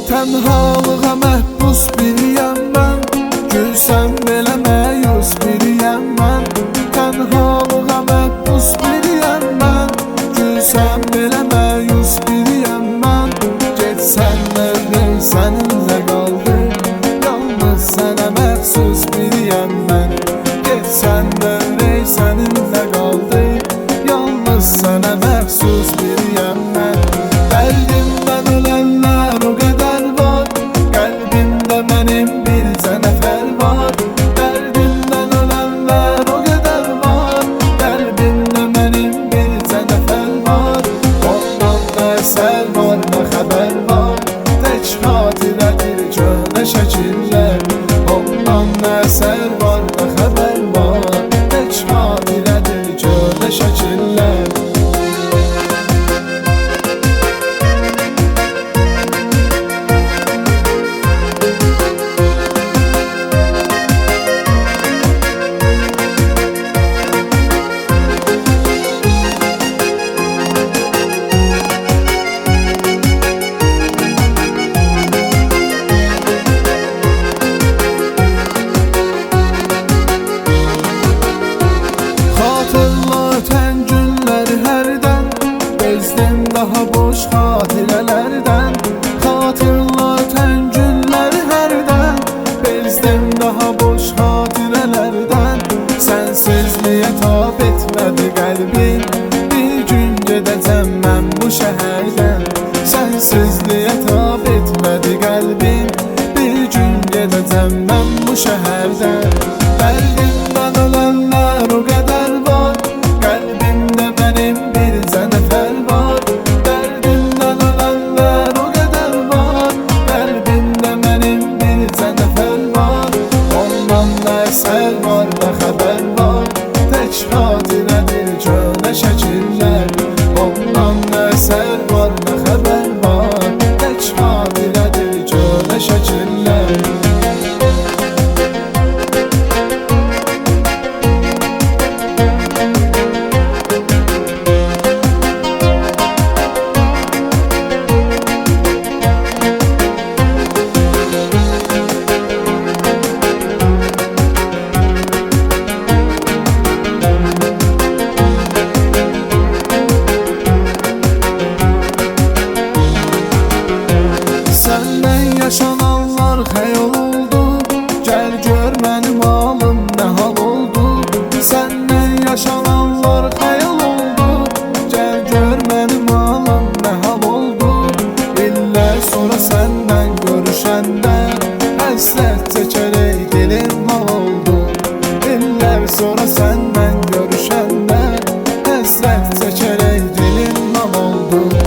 Tənhalığa məhbus biriyəm mən, gülsən belə məyus biriyəm mən. Tənhalığa məhbus biriyəm mən, gülsən belə məyus biriyəm mən. Getsən növdey səninlə qaldı, yalnız sənə məxsus biriyəm mən. Getsən növdey səninlə qaldı, yalnız sənə məxsus biriyəm mən. Dərdimdən ölənlər o qədər var, qəlbimdə mənim bircə nəfər var. Dərdimdən ölənlər o qədər var, qəlbimdə mənim bircə nəfər var. Ondan nə əsər var, nə xəbər var, tək xatirədir köhnə şəkillər. Ondan nə əsər var, nə xəbər var, tək xatirədir köhnə şəkillər. Ötən günləri hərdən, bezdim daha boş xatirələrdən. Xatırla ötən günləri hərdən, bezdim daha boş xatirələrdən. Sənsizliyə tab etmədi qəlbim, bir gün gedəcəm mən bu şəhərdən. Sənsizliyə tab etmədi qəlbim, bir gün gedəcəm mən bu şəhərdən. Dərdimdən ölənlər o qədər var, qəlbimdə mənim bircə nəfər var. Dərdimdən ölənlər o qədər var, qəlbimdə mənim bircə nəfər var. Ondan nə əsər var, nə xəbər var, tək xatirədir köhnə şəkillər. Ondan nə əsər var, nə xəbər var, tək xatirədir köhnə şəkillər. Səndən yaşananlar xəyal oldu, gəl gör mənim halım nə hal oldu. Səndən yaşananlar xəyal oldu, gəl gör mənim halım nə hal oldu. İllər sonra səndən görüşəndə, həsrət çəkərək dilim mal oldu. İllər sonra səndən görüşəndə, həsrət çəkərək dilim mal oldu.